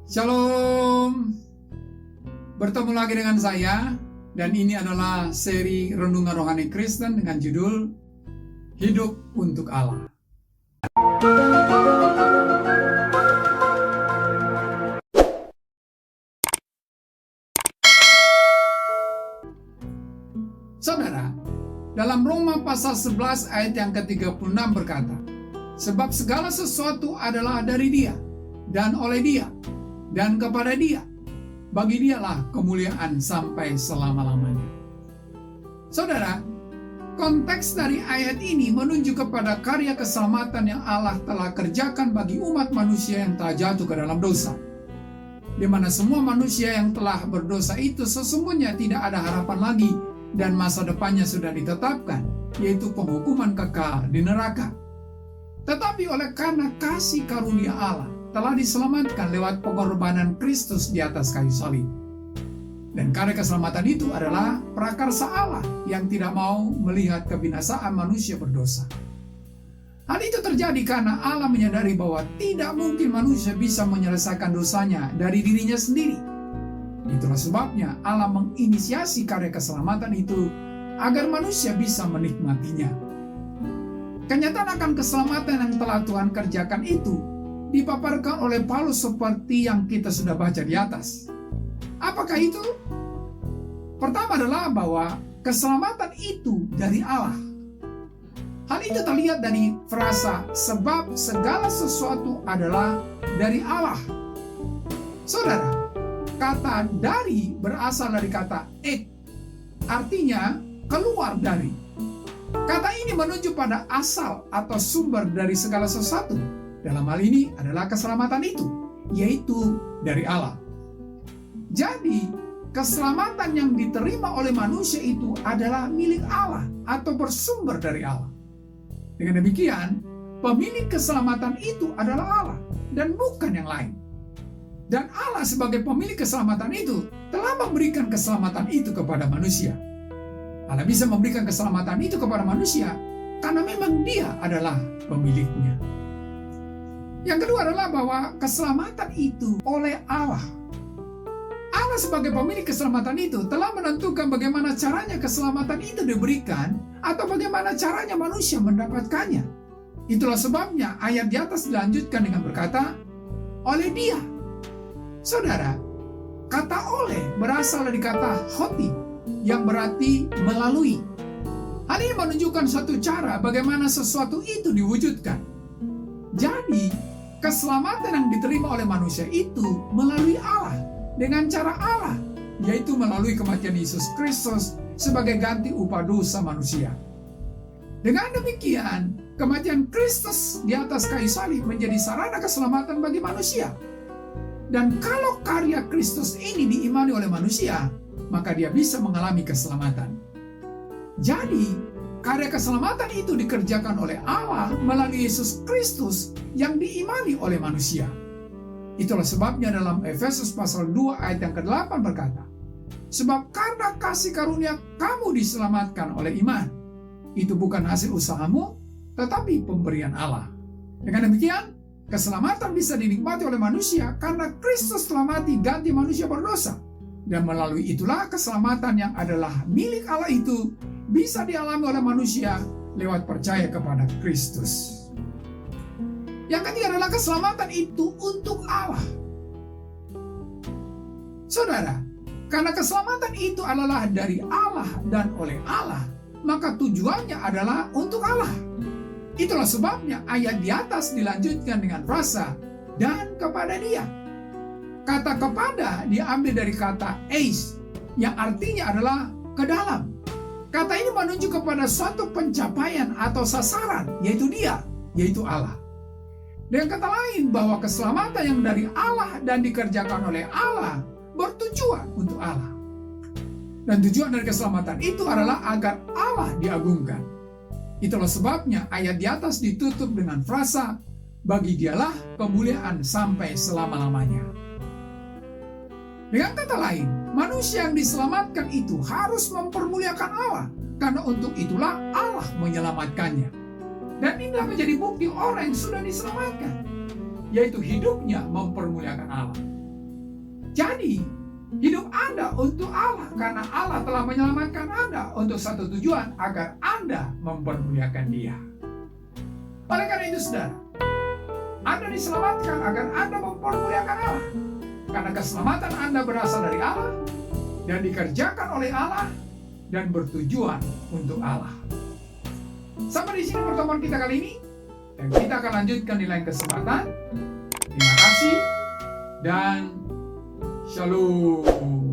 Shalom, bertemu lagi dengan saya, dan ini adalah seri Renungan Rohani Kristen dengan judul Hidup untuk Allah. Saudara, dalam Roma pasal 11 ayat yang ke-36 berkata, sebab segala sesuatu adalah dari Dia, dan oleh Dia, dan kepada Dia. Bagi Dialah kemuliaan sampai selama-lamanya. Saudara, konteks dari ayat ini menunjuk kepada karya keselamatan yang Allah telah kerjakan bagi umat manusia yang telah jatuh ke dalam dosa. Di mana semua manusia yang telah berdosa itu sesungguhnya tidak ada harapan lagi dan masa depannya sudah ditetapkan, yaitu penghukuman kekal di neraka. Tetapi oleh karena kasih karunia Allah, telah diselamatkan lewat pengorbanan Kristus di atas kayu salib. Dan karya keselamatan itu adalah prakarsa Allah yang tidak mau melihat kebinasaan manusia berdosa. Hal itu terjadi karena Allah menyadari bahwa tidak mungkin manusia bisa menyelesaikan dosanya dari dirinya sendiri. Itulah sebabnya Allah menginisiasi karya keselamatan itu agar manusia bisa menikmatinya. Kenyataan akan keselamatan yang telah Tuhan kerjakan itu dipaparkan oleh Paulus seperti yang kita sudah baca di atas. Apakah itu? Pertama adalah bahwa keselamatan itu dari Allah. Hal itu terlihat dari frasa sebab segala sesuatu adalah dari Allah. Saudara, kata dari berasal dari kata ek, artinya keluar dari. Kata ini menunjuk pada asal atau sumber dari segala sesuatu. Dalam hal ini adalah keselamatan itu, yaitu dari Allah. Jadi, keselamatan yang diterima oleh manusia itu adalah milik Allah atau bersumber dari Allah. Dengan demikian, pemilik keselamatan itu adalah Allah dan bukan yang lain. Dan Allah sebagai pemilik keselamatan itu telah memberikan keselamatan itu kepada manusia. Allah bisa memberikan keselamatan itu kepada manusia karena memang Dia adalah pemiliknya. Yang kedua adalah bahwa keselamatan itu oleh Allah. Allah sebagai pemilik keselamatan itu telah menentukan bagaimana caranya keselamatan itu diberikan atau bagaimana caranya manusia mendapatkannya. Itulah sebabnya ayat di atas dilanjutkan dengan berkata, oleh Dia. Saudara, kata oleh berasal dari kata hoti yang berarti melalui. Hal ini menunjukkan suatu cara bagaimana sesuatu itu diwujudkan. Jadi, keselamatan yang diterima oleh manusia itu melalui Allah, dengan cara Allah, yaitu melalui kematian Yesus Kristus sebagai ganti upah dosa manusia. Dengan demikian, kematian Kristus di atas kayu salib menjadi sarana keselamatan bagi manusia. Dan kalau karya Kristus ini diimani oleh manusia, maka dia bisa mengalami keselamatan. Jadi, karya keselamatan itu dikerjakan oleh Allah melalui Yesus Kristus yang diimani oleh manusia. Itulah sebabnya dalam Efesus pasal 2 ayat yang ke-8 berkata, sebab karena kasih karunia kamu diselamatkan oleh iman. Itu bukan hasil usahamu, tetapi pemberian Allah. Dengan demikian, keselamatan bisa dinikmati oleh manusia karena Kristus telah mati ganti manusia berdosa. Dan melalui itulah keselamatan yang adalah milik Allah itu bisa dialami oleh manusia lewat percaya kepada Kristus. Yang ketiga adalah keselamatan itu untuk Allah. Saudara, karena keselamatan itu adalah dari Allah dan oleh Allah, maka tujuannya adalah untuk Allah. Itulah sebabnya ayat di atas dilanjutkan dengan frasa dan kepada Dia. Kata kepada diambil dari kata eis, yang artinya adalah ke dalam. Kata ini menunjuk kepada suatu pencapaian atau sasaran, yaitu Dia, yaitu Allah. Dengan kata lain, bahwa keselamatan yang dari Allah dan dikerjakan oleh Allah bertujuan untuk Allah. Dan tujuan dari keselamatan itu adalah agar Allah diagungkan. Itulah sebabnya ayat di atas ditutup dengan frasa, bagi Dialah kemuliaan sampai selama-lamanya. Dengan kata lain, manusia yang diselamatkan itu harus mempermuliakan Allah, karena untuk itulah Allah menyelamatkannya. Dan inilah menjadi bukti orang yang sudah diselamatkan, yaitu hidupnya mempermuliakan Allah. Jadi, hidup Anda untuk Allah karena Allah telah menyelamatkan Anda untuk satu tujuan agar Anda mempermuliakan Dia. Oleh karena itu, saudara, Anda diselamatkan agar Anda mempermuliakan Allah. Karena keselamatan Anda berasal dari Allah dan dikerjakan oleh Allah dan bertujuan untuk Allah. Sampai di sini pertemuan kita kali ini, dan kita akan lanjutkan di lain kesempatan. Terima kasih dan Shalom.